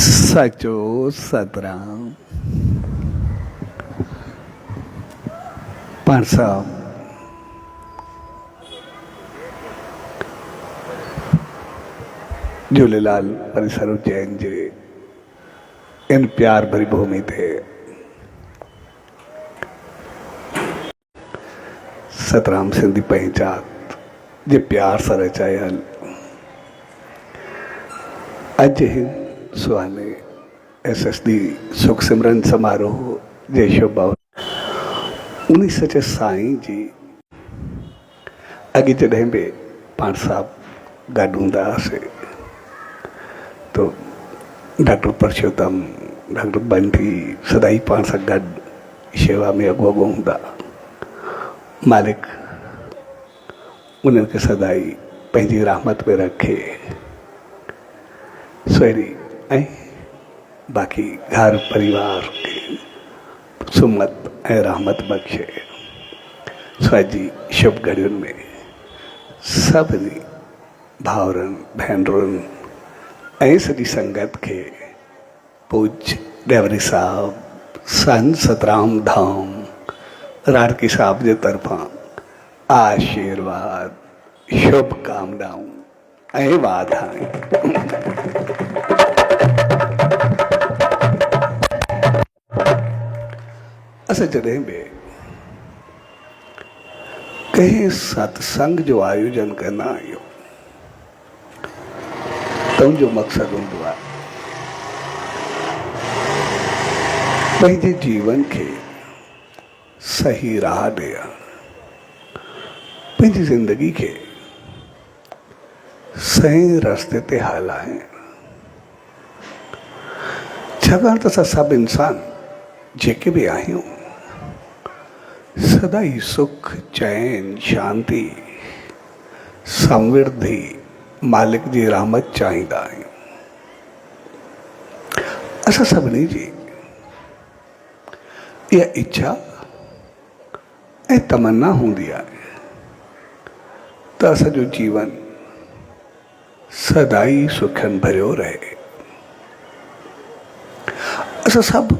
सचो सतराम पाण साहब झूलेलाल परिसर उज्जैन जे इन प्यार भरी भूमि थे सतराम सिंधी पहचान जे प्यार सां रचायल अॼु हिन सुहाने SSD सुख सिमरन समारोह जे शुभ उन्हीं सचे साईं जी अॻे जॾहिं बि पाण साहब गॾु हूंदा हुआसीं तो डॉक्टर परशोत्तम डॉक्टर बंटी सदाई पाण सां गॾु शेवा में अॻो हूंदा। मालिक उन्हनि खे सदाई पंहिंजी रहमत में रखे सोरी ऐं बाक़ी घर परिवार खे सुमत ऐं रहमत बख़्शे। सो जी शुभ घड़ियुनि में सभिनी भाउरनि भेनरुनि ऐं सॼी संगत खे पूज्य डेवरी साहब संत सतराम धाम राणकी साहब जे तरफ़ां आशीर्वाद शुभकामनाऊं ऐं वाधायूं। असां जॾहिं बि कंहिं सत्संग जो आयोजन कंदा आहियूं त उनजो मक़सदु हूंदो आहे पंहिंजे जीवन खे सही राह ॾियणु, पंहिंजी ज़िंदगी खे सही रस्ते ते हलाइणु। छाकाणि त असां सभु इंसान जेके बि आहियूं सदाई सुख चैन शांति समृद्धि मालिक जी रहमत चाहींदा आहियूं। असां सभिनी जी इहा इच्छा ऐं तमन्ना हूंदी आहे त असांजो जीवन सदाई सुखनि भरियो रहे। असां सभु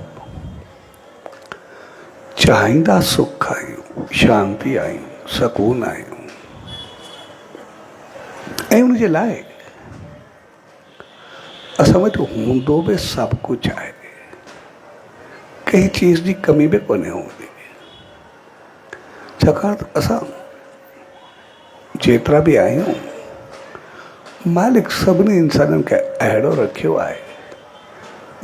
चाहींदा सुख आहियूं, शांति आहियूं, सकून आहियूं ऐं उनजे लाइ असां वटि हूंदो बि सभु कुझु आहे, कंहिं चीज़ जी कमी बि कोन्हे हूंदी। छाकाणि त असां जेतिरा बि आहियूं मालिक सभिनी इंसाननि खे अहिड़ो रखियो आहे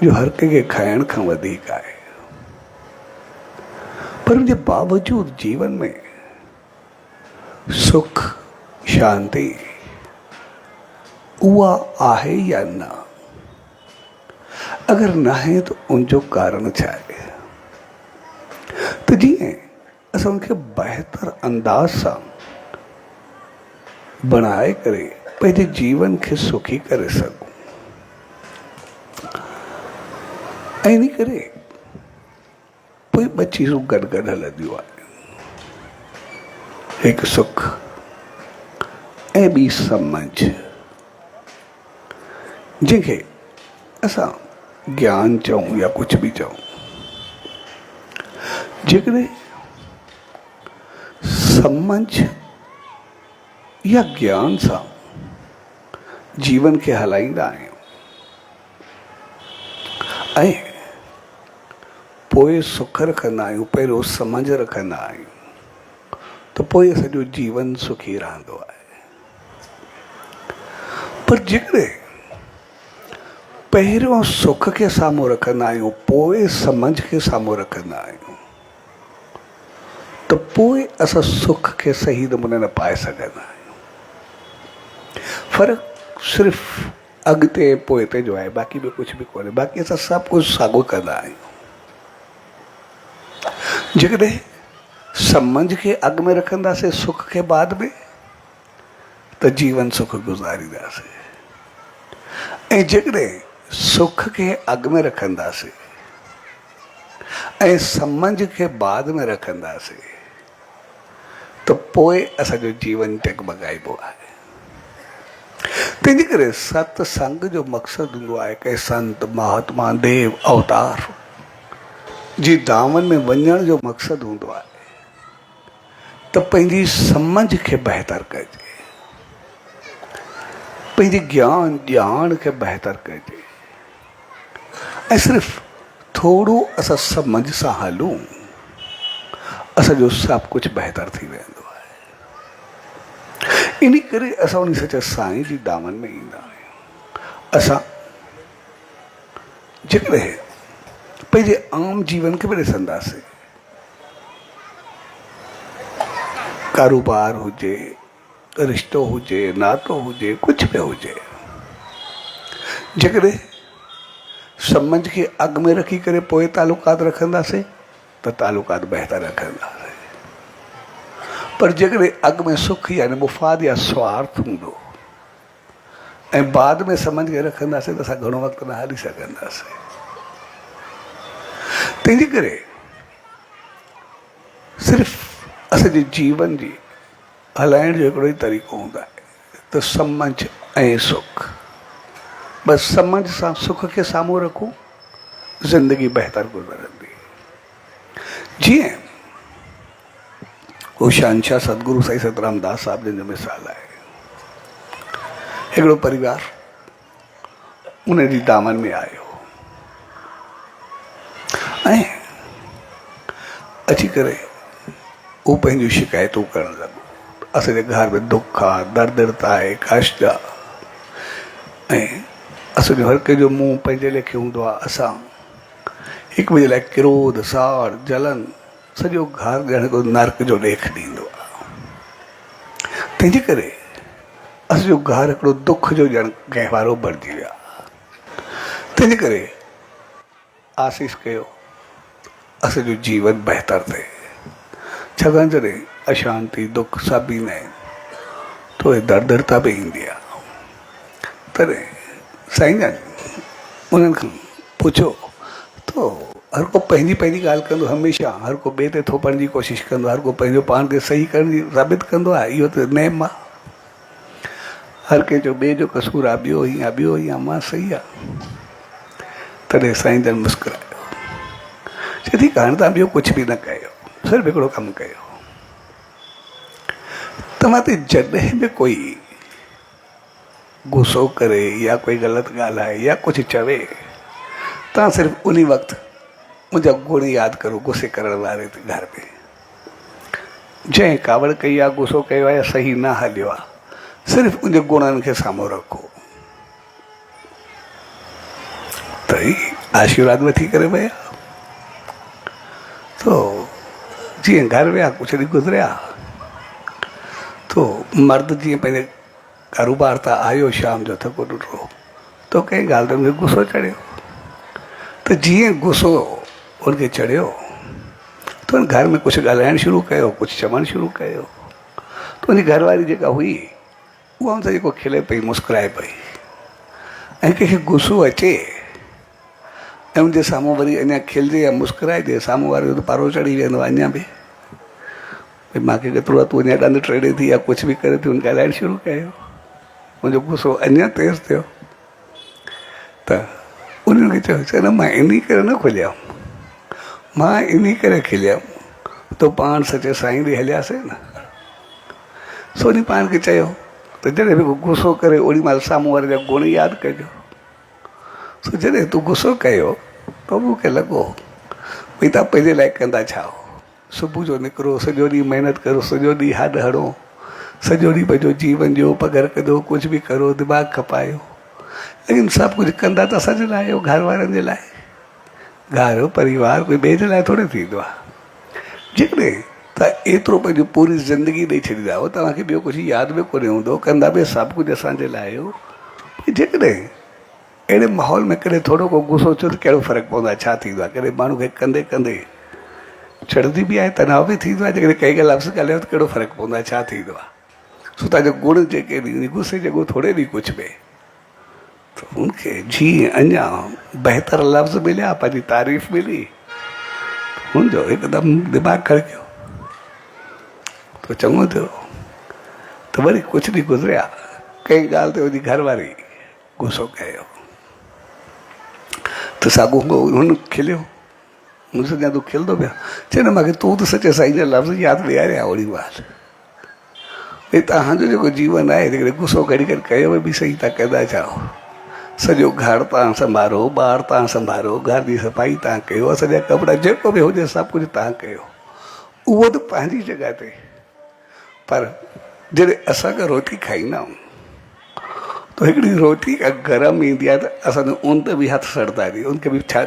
जो हर कंहिंखे खाइण खां वधीक आहे, पर उनजे बावजूद जीवन में सुख शांति उहा आहे या न, अगरि न आहे त उनजो कारण छा आहे। त जीअं असां उनखे बहितर अंदाज सां बणाए करे पंहिंजे जीवन खे सुखी करे सघूं ऐं इन करे पोइ ॿ चीज़ूं गॾु गॾु हलंदियूं आहिनि, हिकु सुख ऐं ॿी समझ, जंहिंखे असां ज्ञान चऊं या कुझु बि चऊं। जेकॾहिं समझ या ज्ञान सां जीवन खे हलाईंदा आहियूं ऐं पोइ सुख रखंदा आहियूं, पहिरियों समझ रखंदा आहियूं त पोइ असांजो जीवन सुखी रहंदो आहे। पर जेकॾहिं पहिरियों सुख खे साम्हूं रखंदा आहियूं पोइ समझ खे साम्हूं रखंदा आहियूं त पोइ असां सुख खे सही नमूने न पाए सघंदा आहियूं। फ़र्क़ु सिर्फ़ु अॻिते पोइते जो आहे, बाक़ी ॿियो कुझु बि कोन्हे। बाक़ी असां सभु कुझु साॻियो कंदा आहियूं। जेकॾहिं समझ खे अॻु में रखंदासीं सुख खे बाद में त जीवन सुख गुज़ारींदासीं, ऐं जेकॾहिं सुख खे अॻु में रखंदासीं ऐं समझ खे बाद में रखंदासीं त पोइ असांजो जीवन टगमगाइबो आहे। तंहिंजे करे सत्संग जो मक़सदु हूंदो आहे के संत महात्मा देव अवतार जी दामन में वञण जो मक़सदु हूंदो आहे त पंहिंजी सम्झ खे बहितर कजे, पंहिंजे ज्ञान ॼाण खे बहितर कजे ऐं सिर्फ़ु थोरो असां सम्झ सां हलूं असांजो सभु कुझु बहितर थी वेंदो आहे। इन करे असां उन सचे साईं जी दामन में ईंदा आहियूं। असां जेकॾहिं पंहिंजे आम जीवन खे बि ॾिसंदासीं, कारोबार हुजे, रिश्तो हुजे, नातो हुजे, कुझु बि हुजे, जेकॾहिं सम्झ खे अॻ में रखी करे पोइ तालुकात रखंदासीं त तालुकात बहितर रखंदासीं। पर जेकॾहिं अॻ में सुख यानी मुफ़ाद या स्वार्थ हूंदो ऐं बाद में सम्झ खे रखंदासीं त असां घणो वक़्तु न हली सघंदासीं। तंहिंजे करे सिर्फ़ु असांजे जीवन जी हलाइण जो हिकिड़ो ई तरीक़ो हूंदो आहे त सम्झ ऐं सुख। बसि सम्झ सां सुख खे साम्हूं रखूं, ज़िंदगी बहितर गुज़रंदी। जीअं हू शहंशाह सतगुरु साईं सतरामदास साहिब जन जो मिसाल आहे। हिकिड़ो परिवार उन जी दामन में आयो ऐं अची करे हू पंहिंजूं शिकायतूं करणु लॻो। असांजे घर में दुख आहे, दर्द आहे, कष्ट आहे ऐं असांजो हर कंहिंजो मुंहुं पंहिंजे लेखे हूंदो आहे। असां हिकु ॿिए लाइ क्रोध, साड़, जलन, सॼो घर ॼण हिकिड़ो नर्क जो ॾेख ॾींदो आहे। तंहिंजे करे असांजो घर हिकिड़ो दुख जो ॼण गहवारो बणिजी वियो आहे। तंहिंजे करे आसीस कयो असांजो जीवन बहितर थिए। छाकाणि जॾहिं अशांती दुख सभु ईंदा आहिनि तो दर्दरता बि ईंदी आहे। तॾहिं साईं जन उन्हनि खां पुछो तो हर को पंहिंजी पंहिंजी ॻाल्हि कंदो, हमेशह हर को ॿिए ते थोपण जी कोशिशि कंदो, हर को पंहिंजो पाण खे सही करण जी साबित कंदो आहे। इहो त नेम आहे। हर कंहिंजो ॿिए जो कसूर आहे, ॿियो ई आहे, ॿियो ई आहे, मां सही आहे। तॾहिं साईं जन मुस्कुरायो, चए ठीकु आहे, हाणे तव्हां ॿियो कुझु बि न कयो, सिर्फ़ु हिकिड़ो कमु कयो। तव्हां ते जॾहिं बि कोई गुस्सो करे या कोई ग़लति ॻाल्हाए या कुझु चवे, तव्हां सिर्फ़ु उन वक़्तु मुंहिंजा गुण यादि करो गुस्से करण वारे ते घर में। जंहिं कावड़ कई आहे, गुस्सो कयो आहे या सही न हलियो आहे, सिर्फ़ु उनजे गुणनि खे साम्हूं रखो त ई आशीर्वाद वठी करे विया। तो जीअं घर विया, कुझु ॾींहं गुज़रिया तो मर्द जीअं पंहिंजे कारोबार तां आयो, शाम जो थको ॾुठो तो कंहिं ॻाल्हि ते हुनखे गुस्सो चढ़ियो। त जीअं गुस्सो उनखे चढ़ियो तो हुन घर में कुझु ॻाल्हाइणु शुरू कयो, कुझु चवणु शुरू कयो। त उनजी घरवारी जेका हुई उहा हुन सां जेको खिले पई, मुस्कुराए पई। ऐं कंहिंखे गुस्सो अचे ऐं उनजे साम्हूं वरी अञा खिलजे या मुस्कुराइजे, साम्हूं वारे जो त पारो चढ़ी वेंदो आहे अञा बि। भई मूंखे केतिरो आहे, तूं अञा ॾंद टेड़े थी या कुझु बि करे थी, हुन ॻाल्हाइणु शुरू कयो। मुंहिंजो गुस्सो अञा तेज़ थियो त उन्हनि खे चयो, न मां इन करे न खुलियमि, मां इन करे खिलियमि तो पाण सचे साईं ॾे हलियासीं न। सोनी पाण खे चयो त जॾहिं बि गुस्सो करे ओॾी महिल साम्हूं वारे जा गुण यादि कजो। सो जॾहिं तूं गुस्सो कयो त मूंखे लॻो भई तव्हां पंहिंजे लाइ कंदा छा हो। सुबुह जो निकिरो, सॼो ॾींहुं महिनत करो, सॼो ॾींहुं हॾु हणो, सॼो ॾींहुं पंहिंजो जीवन जो पघर कढो, कुझु बि करो, दिमाग़ु खपायो, लेकिन सभु कुझु कंदा त असांजे लाइ आहियो, घर वारनि जे लाइ। घर परिवार कोई ॿिए जे लाइ थोरी थींदो आहे। जेकॾहिं तव्हां एतिरो पंहिंजो पूरी ज़िंदगी ॾेई छॾींदा आहियो, तव्हांखे ॿियो कुझु यादि बि कोन्हे हूंदो, कंदा बि सभु कुझु असांजे लाइ आहियो। जेकॾहिं अहिड़े माहौल में कॾहिं थोरो को गुस्सो अचो त कहिड़ो फ़र्क़ु पवंदो आहे, छा थींदो आहे। कॾहिं माण्हू खे कंदे कंदे चढ़ंदी बि आहे, तनाव बि थींदो आहे। जेकॾहिं कंहिं लफ़्ज़ ॻाल्हायो त कहिड़ो फ़र्क़ु पवंदो आहे, छा थींदो आहे। सो तव्हांजो गुण जेके गुस्से जेको थोरे ॾींहुं कुझु बि त हुनखे जीअं अञा बहितर लफ़्ज़ मिलिया, पंहिंजी तारीफ़ मिली, हुनजो हिकदमि दिमाग़ु खड़कियो तो चङो थियो। त वरी कुझु ॾींहं गुज़रिया कंहिं ॻाल्हि ते हुनजी घरवारी गुस्सो कयो त साॻियो हुन खिलियो। मुंहिंजो या तूं खिलंदो पिया, चए न मूंखे तूं त सचे साईं जा लफ़्ज़ यादि ॾियारिया ओड़ी ॻाल्हि। भई तव्हांजो जेको जीवन आहे जेकॾहिं गुस्सो कढी करे कयो बि सही था कंदा छा? सॼो घर तव्हां संभालो, ॿार तव्हां संभालो, घर जी सफ़ाई तव्हां कयो, सॼा कपिड़ा जेको बि हुजे सभु कुझु तव्हां कयो, उहो त पंहिंजी जॻह ते। पर जॾहिं असांखे रोटी खाईंदा आहियूं त हिकिड़ी रोटी गरम ईंदी आहे त असां उन ते बि हथु सड़ंदा आहिनि, उनखे बि छा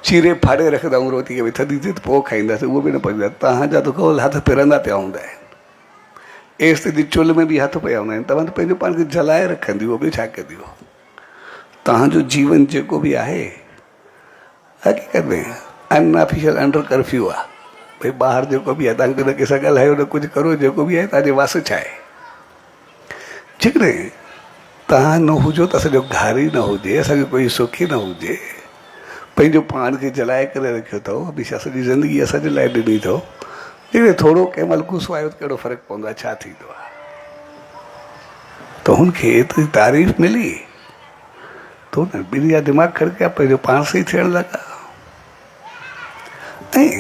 चीरे फाड़े रखंदा आहियूं, रोटी खे बि थधी थिए त पोइ खाईंदासीं, उहो बि न पवंदो आहे। तव्हांजा त केवल हथ फिरंदा पिया हूंदा आहिनि, एसि ताईं चुल्हि में बि हथ पिया हूंदा आहिनि, तव्हां त पंहिंजो पाण खे जलाए रखंदी, उहो बि छा कंदी? तव्हांजो जीवन जेको बि आहे हक़ीक़त में अनऑफिशियल अंडर कर्फ्यू आहे। भई ॿाहिरि जेको बि आहे तव्हांखे न कंहिंसां ॻाल्हायो न कुझु करो, जेको बि आहे तव्हांजे वास छा आहे। जेकॾहिं तव्हां न हुजो त असांजो घर ई न हुजे, असांखे कोई सुख ई न हुजे, पंहिंजो पाण खे जलाए करे रखियो अथव, हमेशह सॼी ज़िंदगी असांजे लाइ ॾिनी अथव। जेकॾहिं थोरो कंहिं महिल गुस्सो आयो त कहिड़ो फ़र्क़ु पवंदो आहे, छा थींदो आहे? त हुनखे एतिरी तारीफ़ मिली तो न ॿिन्ही जा दिमाग़ खड़किया, पंहिंजो पाण सां ई थियणु लॻा। ऐं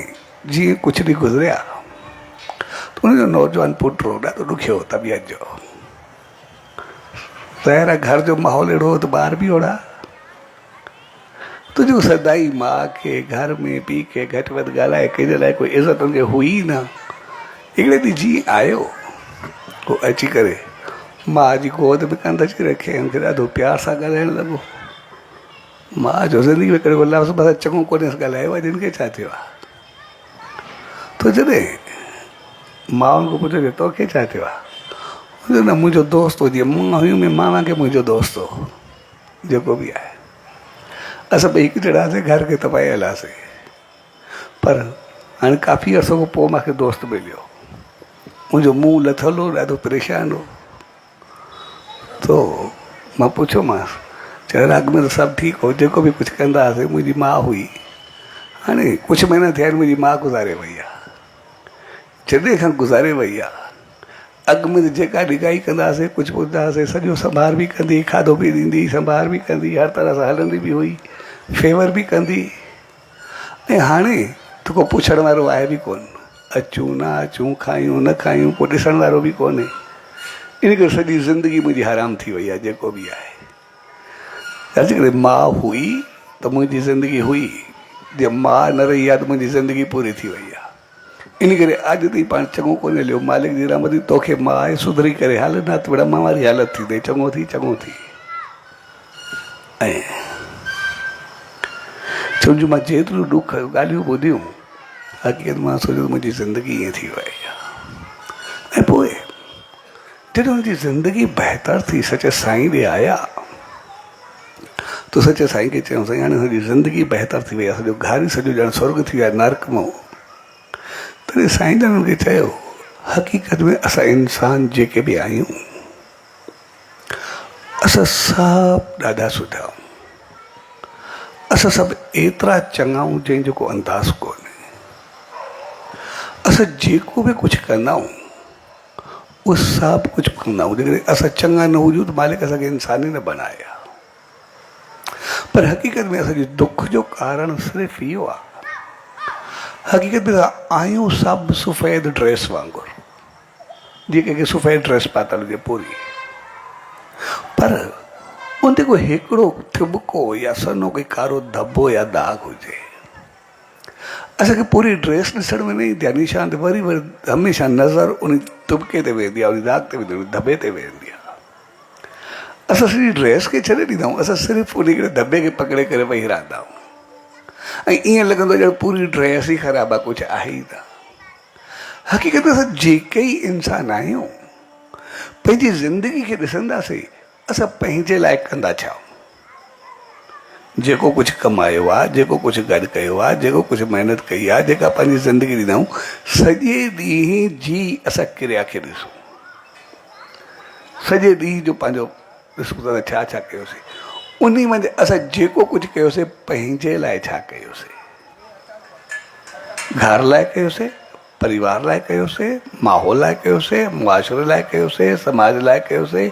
जीअं कुझु ॾींहं गुज़रिया त हुनजो नौजवान पुटु हो, ॾाढो ॾुखियो तबियत जो, ज़ाहिर आहे घर जो माहौल अहिड़ो हो त ॿार बि ओड़ा। तुंहिंजो सदाई माउ खे घर में पीउ खे घटि वधि ॻाल्हाए कंहिंजे लाइ कोई इज़त हुनखे हुई न। हिकिड़े ॾींहुं जीअं आयो उहो अची करे माउ जी गोद में कंध अची रखे मूंखे ॾाढो प्यार सां ॻाल्हाइणु लॻो। माउ जो ज़िंदगी में कहिड़ो लफ़्ज़ बसि चङो कोन्हे ॻाल्हायो आहे, जिन खे छा थियो आहे? तो जॾहिं माउनि खां पुछो तोखे छा थियो आहे? न मुंहिंजो दोस्त हो, जीअं मां हुयुमि मामा खे मुंहिंजो दोस्त हो, जेको बि आहे असां ॿई हिकु जहिड़ासीं, घर खे तपाए हलियासीं। पर हाणे काफ़ी अर्सो खां पोइ मूंखे दोस्त मिलियो, मुंहिंजो मुंहुं लथल हो, ॾाढो परेशान हो। तो मां पुछियोमांसि, चयो अॻु में त सभु ठीकु हो, जेको बि कुझु कंदा हुआसीं, मुंहिंजी माउ हुई, हाणे कुझु महीना थिया आहिनि मुंहिंजी माउ गुज़ारे वई आहे। जॾहिं खां गुज़ारे वई आहे, अॻु में त जेका निगाही कंदा हुआसीं, कुझु पुछंदा हुआसीं, सॼो संभाल बि कंदी, खाधो बि ॾींदी, संभाल बि कंदी, हर तरह सां हलंदी बि हुई, फेवर बि कंदी। ऐं हाणे त को पुछण वारो आहे बि कोन, अचूं न अचूं, खायूं न खायूं, को ॾिसण वारो बि कोन्हे। इन करे सॼी ज़िंदगी मुंहिंजी हराम थी वई आहे, जेको बि आहे। जेकॾहिं माउ हुई त मुंहिंजी ज़िंदगी हुई, जे माउ न रही आहे त मुंहिंजी ज़िंदगी पूरी थी वई आहे। इन करे अॼु ताईं पाण चङो कोन्हे लियो, मालिक जी रहमत तोखे मां आहे, सुधरी करे हल, न त मां वारी हालत थी, चङो थी चङो थी। ऐं सम्झो मां जेतिरो ॾुख ॻाल्हियूं ॿुधियूं, हक़ीक़त मां सोचियो मुंहिंजी ज़िंदगी ईअं थी वई आहे। ऐं पोइ जॾहिं हुनजी ज़िंदगी बहितर थी, सचे साईं ॾे आया त सचे साईं खे चयूं, साईं हाणे सॼी ज़िंदगी बहितर थी वई आहे, सॼो घर ई सॼो ॼण स्वर्ग थी वियो आहे, नर्क मां। तॾहिं साईं जन हुनखे चयो, हक़ीक़त में असां इंसान जेके बि आहियूं, असां सभु ॾाढा सुठा आहियूं, असां सभु एतिरा चङा आहियूं जंहिंजो को अंदाज़ कोन्हे। असां जेको बि कुझु कंदा आहियूं उहो सभु कुझु कंदा आहियूं, जेकॾहिं असां चङा न हुजूं त मालिक असांखे इंसान ई न बनाया। पर हक़ीक़त में असांजे दुख जो कारण सिर्फ़ु इहो आहे, हक़ीक़त में आहियूं सभु सफ़ेद ड्रेस वांगुरु, जीअं कंहिंखे सफ़ेद ड्रेस पातल हुजे पूरी, पर उन ते कोई हिकिड़ो थिॿको या सन्हो कोई कारो धॿो या दाग हुजे। असांखे पूरी ड्रेस ॾिसण में न ईंदी आहे, निशान ते वरी वरी हमेशह नज़र उन तुबके ते वेंदी आहे, उन दाग ते वेंदी आहे, धॿे ते वेंदी आहे। असां सॼी ड्रेस खे छॾे ॾींदा आहियूं, असां सिर्फ़ु उन धॿे खे पकिड़े करे वेही रहंदा आहियूं, ऐं ईअं लॻंदो आहे ॼण पूरी ड्रेस ई ख़राबु आहे, कुझु आहे ई न। हक़ीक़त में असां जेके ई इंसान आहियूं, पंहिंजी ज़िंदगी खे ॾिसंदासीं, असां पंहिंजे लाइ कंदा छा? जेको कुझु कमायो आहे, जेको कुझु गॾु कयो आहे, जेको कुझु महिनत कई आहे, जेका पंहिंजी ज़िंदगी ॾींदा आहियूं, सॼे ॾींहं जी असां क्रिया खे ॾिसूं, सॼे ॾींहं जो पंहिंजो ॾिसूं त छा छा कयोसीं, उन मंझि असां जेको कुझु कयोसीं पंहिंजे लाइ छा कयोसीं, घर लाइ कयोसीं, परिवार लाइ कयोसीं, माहौल लाइ कयोसीं, मुआशरे लाइ कयोसीं, समाज लाइ कयोसीं,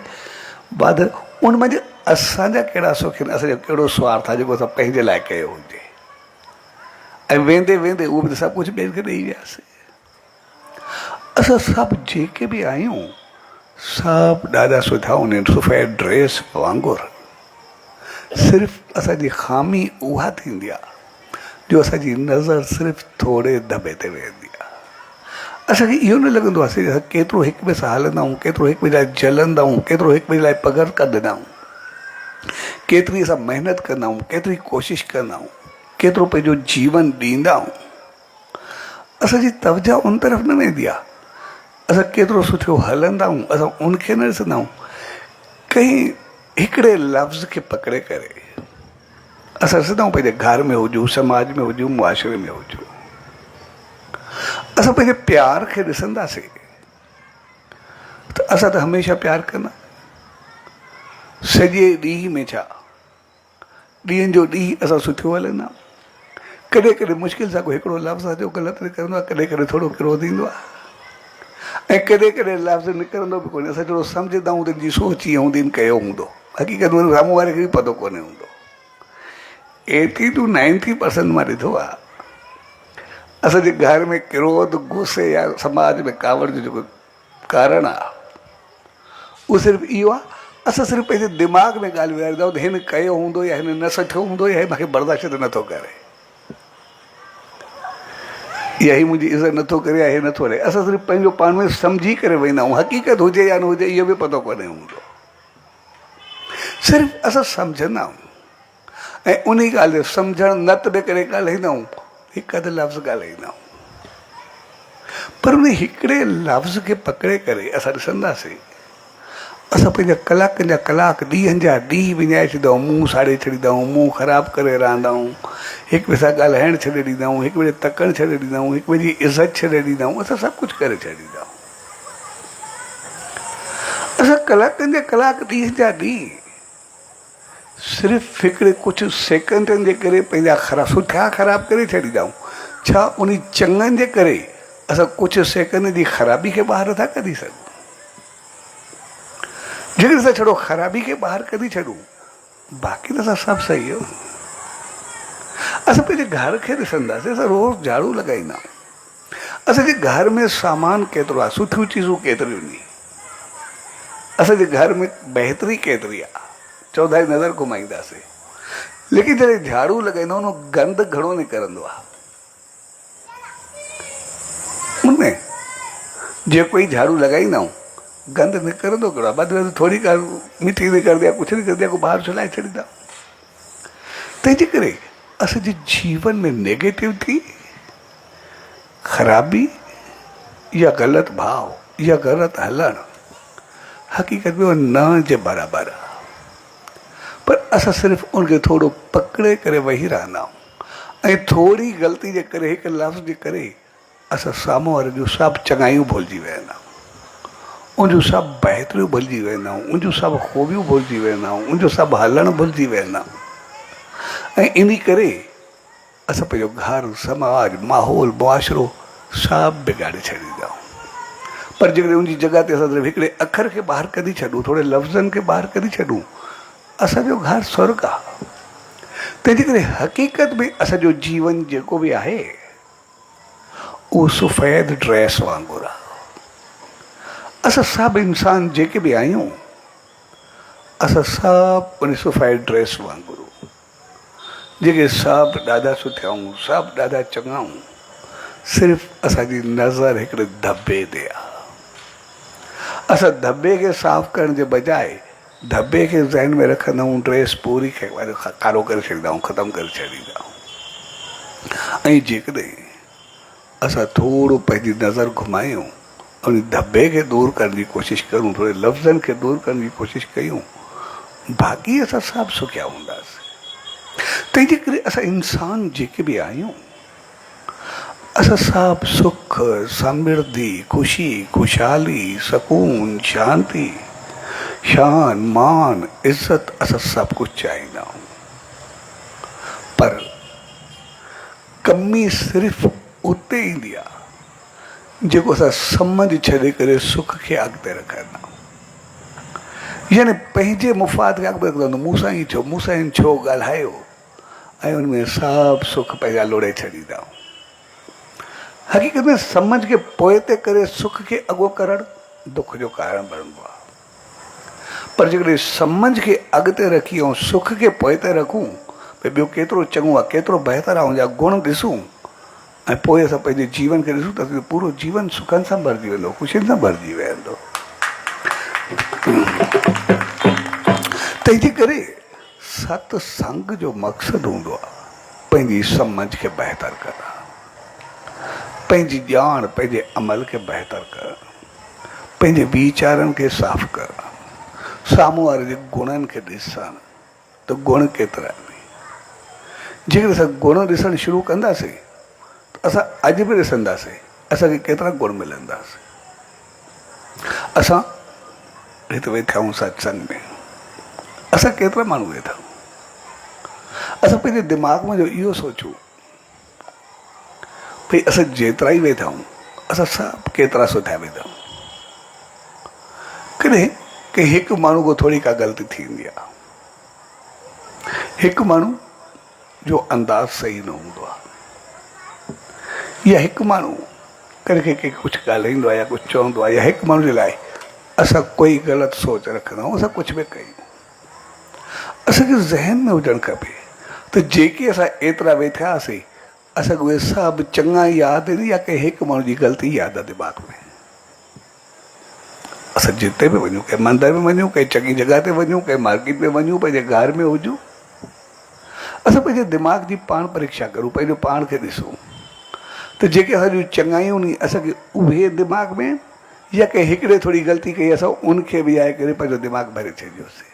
बाद उन में असांजा कहिड़ा सुख आहिनि, असांजो कहिड़ो स्वार्थ आहे जेको असां पंहिंजे लाइ कयो हुजे। ऐं वेंदे वेंदे उहो बि सभु कुझु ॿियनि खे ॾेई वियासीं। असां सभु जेके बि आहियूं सभु ॾाढा सुठा हूंदा आहिनि, सफ़ेद ड्रेस वांगुरु। सिर्फ़ु असांजी ख़ामी उहा थींदी आहे जो असांजी नज़र सिर्फ़ु थोरे दॿे ते वेंदी आहे। असांखे इहो न लॻंदो आहे असां केतिरो हिक ॿिए सां हलंदा आहियूं, केतिरो हिक ॿिए लाइ जलंदा आहियूं, केतिरो हिक ॿिए लाइ पघर कढंदा आहियूं, केतिरी असां महिनत कंदा आहियूं, केतिरी कोशिशि कंदा आहियूं, केतिरो पंहिंजो जीवन ॾींदा आहियूं। असांजी तवजा उन तरफ़ न वेंदी आहे। असां केतिरो सुठो हलंदा आहियूं, असां उनखे न ॾिसंदा आहियूं। कंहिं हिकिड़े लफ़्ज़ खे पकिड़े करे असां ॾिसंदा आहियूं पंहिंजे घर में हुजूं, समाज में हुजूं, मुआशरे में हुजूं, असां पंहिंजे प्यार खे ॾिसंदासीं त असां त हमेशह प्यारु कंदा। सॼे ॾींहं में छा ॾींहंनि जो ॾींहुं असां सुठो हलंदा। कॾहिं कॾहिं मुश्किल सां कोई हिकिड़ो लफ़्ज़ आहे जो ग़लति निकिरंदो आहे, कॾहिं कॾहिं थोरो क्रोध ईंदो आहे, ऐं कॾहिं कॾहिं लफ़्ज़ निकिरंदो बि कोन्हे। असां थोरो सम्झंदा आहियूं त जी सोच ईअं हूंदी, कयो हूंदो, हक़ीक़त में साम्हूं वारे खे बि पतो कोन्हे हूंदो। 80-90% मां ॾिठो आहे असांजे घर में क्रोध, गुस्से या समाज में कावड़ जो जेको कारण आहे उहो सिर्फ़ु इहो आहे, असां सिर्फ़ु पंहिंजे दिमाग़ में ॻाल्हि विहारींदा आहियूं त हिन कयो हूंदो या हिन न सठियो हूंदो या मूंखे बर्दाश्त नथो करे, या ही मुंहिंजी इज़त नथो करे या हे नथो रहे। असां सिर्फ़ु पंहिंजो पाण में सम्झी करे वेंदा आहियूं, हक़ीक़त हुजे या न हुजे इहो बि पतो कोन्हे हूंदो। सिर्फ़ु असां सम्झंदा आहियूं ऐं उन ॻाल्हि जो सम्झणु न त करे ॻाल्हाईंदा आहियूं, हिकु अधु लफ़्ज़ ॻाल्हाईंदा आहियूं, पर उन हिकिड़े लफ़्ज़ खे पकिड़े करे असां ॾिसंदासीं असां पंहिंजा कलाकनि जा कलाक, ॾींहंनि जा ॾींहं विञाए छॾींदा आहियूं, मुंहुं साड़े छॾींदा आहियूं, मुंहुं ख़राबु करे रहंदा आहियूं, हिक ॿिए सां ॻाल्हाइणु छॾे ॾींदा आहियूं, हिक ॿिए तकणु छॾे ॾींदा आहियूं, हिक ॿिए जी इज़त छॾे ॾींदा आहियूं, असां सभु कुझु करे छॾींदा आहियूं। असां कलाकनि जा कलाक, ॾींहं जा ॾींहं सिर्फ़ु हिकिड़े कुझु सेकंडनि जे करे पंहिंजा सुठा ख़राबु करे छॾींदा आहियूं। छा उन चङनि जे करे असां कुझु सेकंड जी ख़राबी खे ॿाहिरि नथा कढी सघूं? जेकॾहिं असां छड़ो ख़राबी खे ॿाहिरि कढी छॾूं, बाक़ी त असां सभु सही आहियूं। असां पंहिंजे घर खे ॾिसंदासीं, असां रोज़ु झाड़ू लॻाईंदा आहियूं, असांजे घर में सामान केतिरो आहे, सुठियूं चीज़ूं केतिरियूं आहिनि, असांजे घर में बहितरी केतिरी आहे, चौधाई नज़र घुमाईंदासीं, लेकिन जॾहिं झाड़ू लॻाईंदा आहियूं न गंद घणो निकिरंदो आहे। उनमें जेको ई झाड़ू लॻाईंदा आहियूं गंद निकिरंदो कहिड़ो आहे, बाद थोरी ॻाल्हि मिठी निकिरंदी आहे, कुझु निकिरंदी आहे, को ॿाहिरि छुलाए छॾींदा। तंहिंजे करे असांजे जीवन में नेगेटिविटी, ख़राबी या ग़लति भाव या ग़लति हलणु हक़ीक़त में न जे बराबरि आहे, पर असां सिर्फ़ु उनखे थोरो पकिड़े करे वेही रहंदा आहियूं ऐं थोरी ग़लती जे करे, हिकु लफ़्ज़ जे करे असां साम्हूं वारे जूं सभु चङायूं भुलिजी वेंदा आहियूं, उनजूं सभु बहितरियूं भुलिजी वेंदा आहियूं, उनजूं सभु ख़ूबियूं भुलिजी वेंदा आहियूं, उनजो सभु हलणु भुलिजी वेंदा आहियूं। ऐं इन करे असां पंहिंजो घरु, समाज, माहौल, मुआशिरो सभु बिगाड़े छॾींदा आहियूं। पर जेकॾहिं उनजी जॻह ते असां सिर्फ़ु हिकिड़े अखर खे ॿाहिरि कढी छॾूं, थोरे लफ़्ज़नि खे ॿाहिरि कढी छॾूं, असांजो घरु स्वर्ग आहे। तंहिंजे करे हक़ीक़त में असांजो जीवन जेको बि आहे उहो सफ़ेद ड्रेस वांगुरु आहे। असां सभु इंसान जेके बि आहियूं, असां सभु उन सफ़ेद ड्रेस वांगुरु, जेके सभु ॾाढा सुठा आहियूं, सभु ॾाढा चङा आहियूं, सिर्फ़ु असांजी नज़र हिकिड़े धॿे ते आहे। असां धॿे खे साफ़ु करण जे बजाए धॿे खे ज़हन में रखंदा आहियूं, ड्रेस पूरी खे कारो करे छॾींदा आहियूं, ख़तमु करे छॾींदा आहियूं। ऐं जेकॾहिं असां थोरो पंहिंजी नज़र घुमायूं, उन धॿे खे दूरि करण जी कोशिशि करूं, थोरे लफ़्ज़नि खे दूरि करण जी कोशिशि कयूं, बाक़ी असां सभु सुखिया हूंदासीं। तंहिंजे करे असां इंसान जेके बि आहियूं, असां सभु सुख, समृद्धि, ख़ुशी, ख़ुशहाली, सकून, शांती, शान, मान, इज़त, असां सभु कुझु चाहींदा आहियूं। पर कमी सिर्फ़ु उते ईंदी आहे जेको असां सम्झ छॾे करे सुख खे अॻिते रखंदा यानी पंहिंजे मुफ़ाद खे अॻिते रखंदो मूं सां ई छो ॻाल्हायो ऐं उन में सभु सुख पंहिंजा लोड़े छॾींदा। हक़ीक़त में सम्झ खे पोइ ते करे सुख खे अॻो करणु दुख जो कारण बणंदो आहे। पर जेकॾहिं सम्झ खे अॻिते रखी ऐं सुख खे पोइ ते रखूं भई ॿियो केतिरो चङो आहे केतिरो बहितर आहे उनजा गुण ॾिसूं ऐं पोइ असां पंहिंजे जीवन खे ॾिसूं त पूरो जीवन सुखनि सां भरिजी वेंदो ख़ुशियुनि सां भरिजी वेंदो। तंहिंजे करे सत्संग जो मक़सदु हूंदो आहे पंहिंजी सम्झ खे बहितर करणु पंहिंजी ॼाण पंहिंजे अमल खे बहितर करणु पंहिंजे वीचारनि खे साफ़ करणु साम्हूं वारे जे गुणनि खे ॾिसणु त गुण केतिरा आहिनि। जेकर असां गुण ॾिसणु शुरू कंदासीं त असां अॼु बि ॾिसंदासीं असांखे केतिरा गुण मिलंदासीं। असां हिते वेठा आहियूं सत्संग में असां केतिरा माण्हू वेठा आहियूं। असां पंहिंजे दिमाग़ में जो इहो सोचूं भई असां जेतिरा ई वेठा आहियूं असां सभु केतिरा सुठा वेठा आहियूं। कॾहिं कि हिकु माण्हू खां थोरी का ग़लती थींदी आहे हिकु माण्हू जो अंदाज़ सही न हूंदो आहे या हिकु माण्हू कॾहिं कंहिं कुझु ॻाल्हाईंदो आहे या कुझु चवंदो आहे या हिकु माण्हू जे लाइ असां कोई ग़लति सोच रखंदा आहियूं असां कुझु बि कयूं असांखे ज़हन में हुजणु खपे त जेके असां एतिरा वेठा हुआसीं असांखे उहे सभु चङा यादि आहिनि या कंहिं हिकु माण्हू जी ग़लती यादि आहे दिमाग़ में। असां जिते बि वञूं कंहिं मंदर में वञूं कंहिं चङी जॻह ते वञूं कंहिं मार्केट में वञूं पंहिंजे घर में हुजूं असां पंहिंजे दिमाग़ जी पाण परीक्षा करूं पंहिंजो पाण खे ॾिसूं त जेके असांजूं चङायूं नी असांखे उहे दिमाग़ में या कंहिं हिकिड़े थोरी ग़लती कई असां उनखे विहाए करे पंहिंजो दिमाग़ भरे छॾियोसीं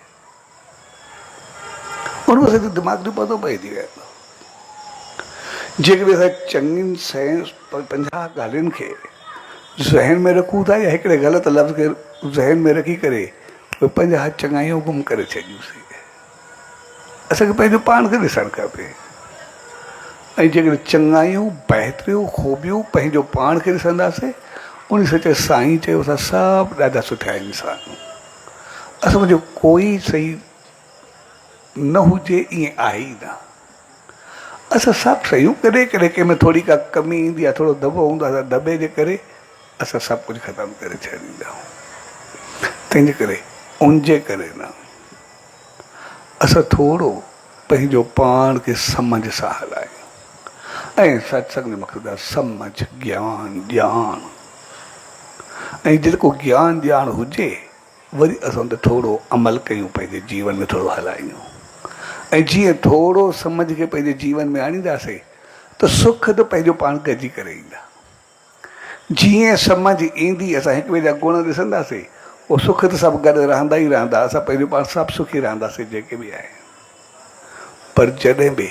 उन असांजो दिमाग़ जो पतो पइजी वेंदो। जेकॾहिं असां चङियुनि 50 ॻाल्हियुनि खे ज़हन में रखूं था या हिकिड़े ग़लति लफ़्ज़ खे ज़हन में रखी करे उहे 50 चङायूं गुम करे छॾियूंसीं। असांखे पंहिंजो पाण खे ॾिसणु खपे ऐं जेकॾहिं चङायूं बहितरियूं ख़ूबियूं पंहिंजो पाण खे ॾिसंदासीं उन सचे साईं चयो असां सभु ॾाढा सुठा इंसान असां मुंहिंजो कोई सही न हुजे ईअं आहे ई न असां सभु सहियूं कॾहिं कॾहिं कंहिंमें थोरी का कमी ईंदी आहे थोरो दॿो हूंदो आहे असां दॿे जे करे असां सभु कुझु ख़तमु करे छॾींदा आहियूं। तंहिंजे करे उनजे करे न असां थोरो पंहिंजो पाण खे सम्झ सां हलायूं ऐं सत्संग जो मक़सदु आहे सम्झ ज्ञान ॼाण ऐं जेको ज्ञान ॼाण हुजे वरी असां त थोरो अमल कयूं पंहिंजे जीवन में थोरो हलायूं ऐं जीअं थोरो सम्झ खे पंहिंजे जीवन में आणींदासीं त सुख त पंहिंजो पाण गॾिजी करे ईंदा। जीअं सम्झ ईंदी असां हिक ॿिए जा गुण ॾिसंदासीं उहो सुख त सभु गॾु रहंदा ई रहंदा असां पंहिंजो पाण सभु सुखी रहंदासीं जेके बि आहिनि। पर जॾहिं बि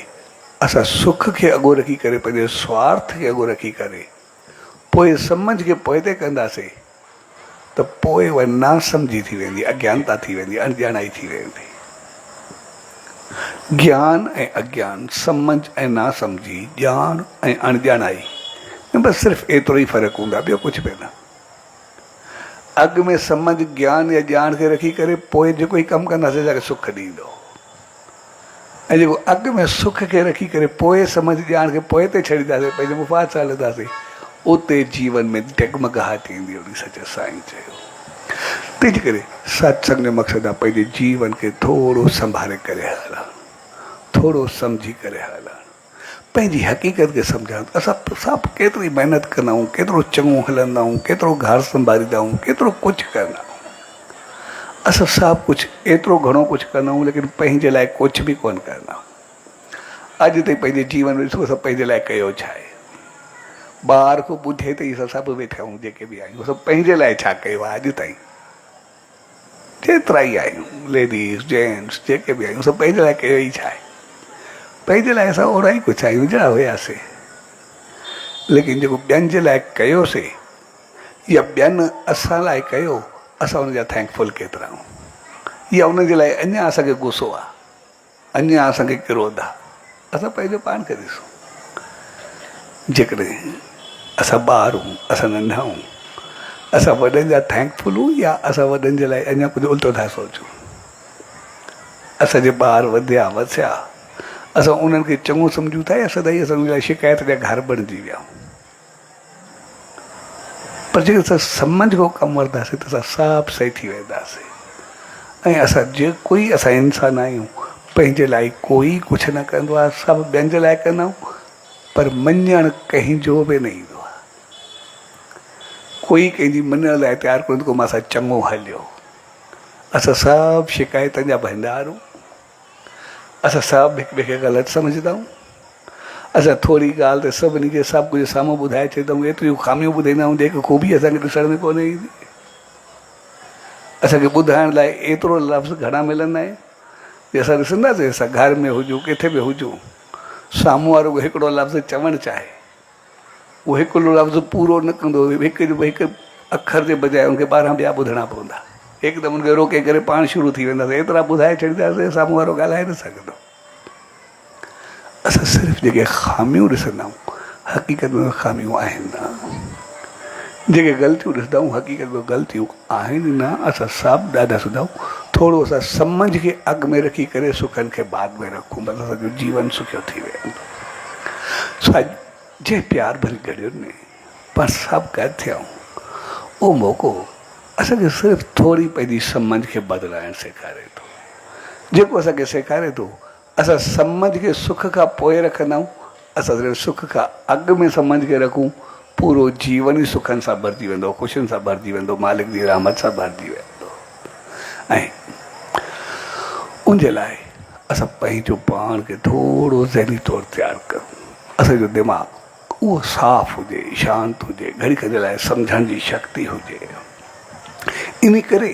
असां सुख खे अॻो रखी करे पंहिंजे स्वार्थ खे अॻो रखी करे पोइ सम्झ खे पोइ ते कंदासीं त पोइ उहा नासमझी थी वेंदी अज्ञानता थी वेंदी अणॼाणाई थी वेंदी। ज्ञान ऐं अज्ञान सम्झ ऐं नासमझी ॼाण ऐं अणॼाणाई बसि सिर्फ़ु एतिरो ई फ़र्क़ु हूंदो आहे ॿियो कुझु बि न। अॻु में सम्झ ज्ञान या ॼाण खे रखी करे पोइ जेको ई कमु कंदासीं असांखे सुख ॾींदो ऐं जेको अॻु में सुख खे रखी करे पोइ सम्झ ॼाण खे पोइ ते छॾींदासीं पंहिंजे मुफ़ाद सां हलंदासीं उते जीवन में डगमगाहट ईंदी हुई सच साईं चयो। तंहिंजे करे सत्संग जो मक़सदु आहे पंहिंजे जीवन खे थोरो संभाले करे हलणु थोरो सम्झी करे हलणु पंहिंजी हक़ीक़त खे सम्झणु। असां सभु केतिरी महिनत कंदा आहियूं केतिरो चङो हलंदा आहियूं केतिरो घर संभालींदा आहियूं केतिरो कुझु कंदा आहियूं असां सभु कुझु एतिरो घणो कुझु कंदा आहियूं लेकिन पंहिंजे लाइ कुझु बि कोन कंदा आहियूं। अॼु ताईं पंहिंजे जीवन में ॾिसो असां पंहिंजे लाइ कयो छा आहे ॿार को ॿुधे त असां सभु वेठा आहियूं जेके बि आहियूं असां पंहिंजे लाइ छा कयो आहे अॼु ताईं जेतिरा ई आहियूं लेडीज़ जेंट्स जेके बि आहियूं असां पंहिंजे लाइ कयो ई छा आहे पंहिंजे लाइ असां ओड़ा ई कुझु आहियूं जहिड़ा हुयासीं लेकिन जेको ॿियनि जे लाइ कयोसीं या ॿियनि असां लाइ कयो असां हुनजा थैंकफुल केतिरा आहियूं या हुनजे लाइ अञा असांखे गुस्सो आहे अञा असांखे क्रोध आहे असां पंहिंजो पाण खे ॾिसूं। जेकॾहिं असां ॿार हूं, असां नंढा हूं, असां वॾनि जा थैंकफुल हूं या असां वॾनि जे लाइ अञा कुझु उल्टो था सोचूं। असांजे ॿार वधिया वसिया, असां उन्हनि खे चङो सम्झूं था या सदाई असां उन लाइ शिकायत जा घर बणिजी विया। पर जेके असां सम्झ खां कमु वठंदासीं त असां सभु सही थी वेंदासीं। ऐं असां जेको ई असां इंसान आहियूं, पंहिंजे लाइ कोई कुझु न कंदो आहे, सभु ॿियनि जे लाइ कंदा आहियूं, पर मञणु कंहिंजो बि न ईंदो आहे। कोई कंहिंजी मञण लाइ तयारु कोन्हे को मां सां चङो हलियो। असां सभु शिकायतनि जा भंडार आहियूं, असां सभु हिक ॿिए खे ग़लति सम्झंदा आहियूं। असां थोरी ॻाल्हि ते सभिनी खे सभु कुझु साम्हूं ॿुधाए छॾींदा आहियूं, एतिरियूं खामियूं ॿुधाईंदा आहियूं जेके ख़ूबी असांखे ॾिसण में कोन्हे ईंदी। असांखे ॿुधाइण लाइ एतिरो लफ़्ज़ घणा मिलंदा आहिनि जे असां ॾिसंदासीं, असां घर में हुजूं किथे बि हुजूं, साम्हूं वारो हिकिड़ो लफ़्ज़ चवणु चाहे, उहो हिकिड़ो लफ़्ज़ पूरो न कंदो, हिकु अखर जे बजाए उनखे 12 ॿिया ॿुधणा पवंदा। हिकदमि उनखे रोके करे पाण शुरू थी वेंदासीं, एतिरा ॿुधाए छॾींदासीं साम्हूं वारो ॻाल्हाए न सघंदो। असां सिर्फ़ु जेके खामियूं ॾिसंदा आहियूं, हक़ीक़त में खामियूं आहिनि न। जेके ग़लतियूं ॾिसंदा आहियूं, हक़ीक़त में ग़लतियूं आहिनि न। असां सभु ॾाढा सुठा आहियूं, थोरो असां सम्झ खे अॻु में रखी करे सुखनि खे बाद में रखूं, बसि असांजो जीवन सुखियो थी वेंदो। जे प्यार भरी घड़ियुनि में पाण सभु गॾु थियूं, उहो मौक़ो असांखे सिर्फ़ु थोरी पंहिंजी सम्झ खे बदिलाइणु सेखारे थो। जेको असांखे सेखारे थो, असां सम्झ खे सुख खां पोइ रखंदा आहियूं, असां सिर्फ़ु सुख खां अॻु में सम्झ खे रखूं, पूरो जीवन ई सुखनि सां भरिजी वेंदो, ख़ुशियुनि सां भरिजी वेंदो, मालिक जी रहमत सां भरिजी वेंदो। ऐं उनजे लाइ असां पंहिंजो पाण खे थोरो ज़हनी तौरु तयारु कयूं, असांजो दिमाग़ उहो साफ़ हुजे, शांति हुजे, घड़ी घड़ी लाइ सम्झण जी शक्ति हुजे। इन करे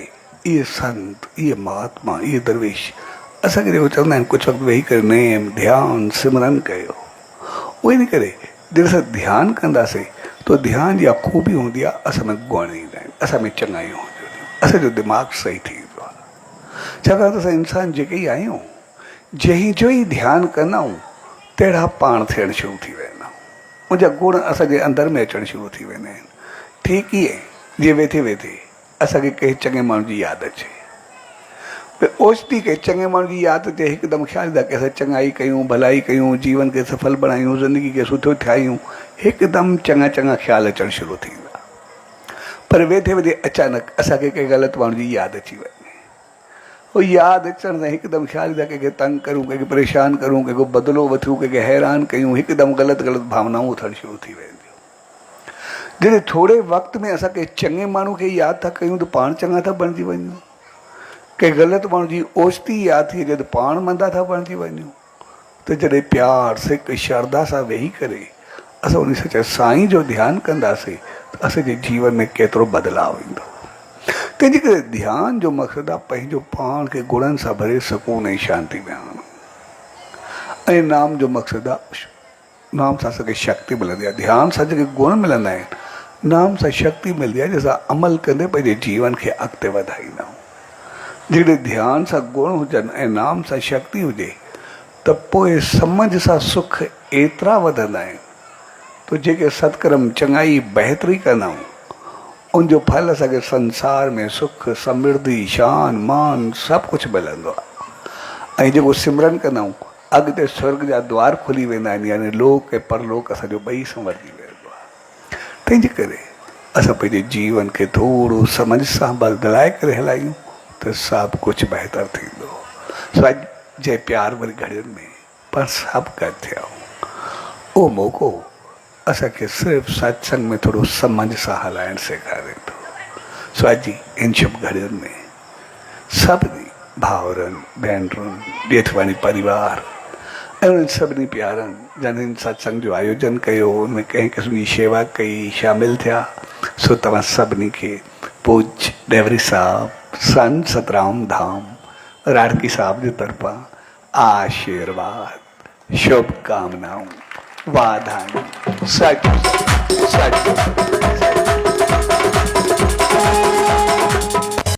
इहे संत, इहे महात्मा, इहे दरवेश असांखे जेको चवंदा आहिनि कुझु वक़्तु वेही करे नेम ध्यानु सिमरन कयो। उहो इन करे जॾहिं असां ध्यानु कंदासीं त ध्यानु जी खूबी हूंदी आहे, असां में गुण ईंदा आहिनि, असां में चङायूं हूंदियूं आहिनि, असांजो दिमाग़ु सही थी वेंदो आहे। छाकाणि त असां इंसान जेके ई आहियूं, जंहिंजो ई ध्यानु कंदा आहियूं तहिड़ा पाण थियणु शुरू थी वेंदा आहियूं, उनजा गुण असांजे अंदरि में अचणु शुरू थी वेंदा आहिनि। ठीकु ई आहे जीअं वेठे वेठे असांखे कंहिं चङे माण्हू जी यादि अचे, ओचिती कंहिं चङे माण्हू जी यादि अचे, हिकदमि ख़्यालु ईंदा की असां चङाई कयूं, भलाई कयूं, जीवन खे सफल बणायूं, ज़िंदगी खे सुठो ठाहियूं, हिकदमि चङा चङा ख़्याल अचणु शुरू थी वेंदा। पर वेठे वेठे अचानक असांखे कंहिं ग़लति माण्हू जी यादि अची वञे, उहो यादि अचण सां हिकदमि ख़्यालु ईंदा कंहिंखे तंग करूं, कंहिंखे परेशान करूं, कंहिंखे बदिलो वठूं, कंहिंखे हैरान कयूं, हिकदमि ग़लति ग़लति भावनाऊं उथणु शुरू थी वेंदियूं। जॾहिं थोरे वक़्त में असां कंहिं चङे माण्हू खे यादि था कयूं त पाण चङा था बणिजी वञूं, कंहिं ग़लति माण्हू जी ओचिती यादि थी अचे त पाण मंदा था बणिजी वञूं। त जॾहिं प्यार सिक श्रद्धा सां वेही करे असां उन सचे साईं जो ध्यानु कंदासीं त असांजे जीवन में केतिरो बदिलाव ईंदो। तंहिंजे करे ध्यानु जो मक़सदु आहे पंहिंजो पाण खे गुणनि सां भरे सुकून ऐं शांती में आणणु, ऐं नाम जो मक़सदु आहे नाम सां असांखे शक्ति मिलंदी आहे। ध्यान सां जेके गुण मिलंदा आहिनि, नाम सां शक्ति मिलंदी आहे, जंहिंसां अमल कंदे पंहिंजे जीवन खे अॻिते वधाईंदा आहियूं। जॾहिं ध्यान सां गुण हुजनि ऐं नाम सां शक्ति हुजे त पोइ सम्झ सां सुख एतिरा वधंदा आहिनि त जेके सत्कर्म चङाई बहितरी कंदा आहियूं, उनजो फल असांखे संसार में सुख समृद्धि शान मान सभु कुझु मिलंदो आहे। ऐं जेको सिमरन कंदा आहियूं, अॻिते स्वर्ग जा द्वार खुली वेंदा आहिनि, यानी लोक ऐं परलोक असांजो ॿई संवरजी वेंदो आहे। तंहिंजे करे असां पंहिंजे जीवन खे थोरो समझ सां बदिलाए करे हलायूं त सभु कुझु बहितर थींदो। जे प्यार वारी घड़ियुनि में पाण सभु गॾु थिया, उहो मौक़ो असांखे सिर्फ़ु सत्संग में थोरो समझ सां हलाइणु सेखारे थो। सो अॼु इन शुभ घड़ियुनि में सभिनी भाउरनि भेनरुनि ॾेठवाणी परिवार ऐं उन्हनि सभिनी प्यारनि जंहिं सत्संग जो आयोजन कयो, उनमें कंहिं क़िस्म जी शेवा कई, शामिल थिया, सो तव्हां सभिनी खे पूज्य डेवरी साहब संत सतराम धाम राड़की साहब जे तरफ़ां आशीर्वाद शुभकामनाऊं वाधायूं। सच सच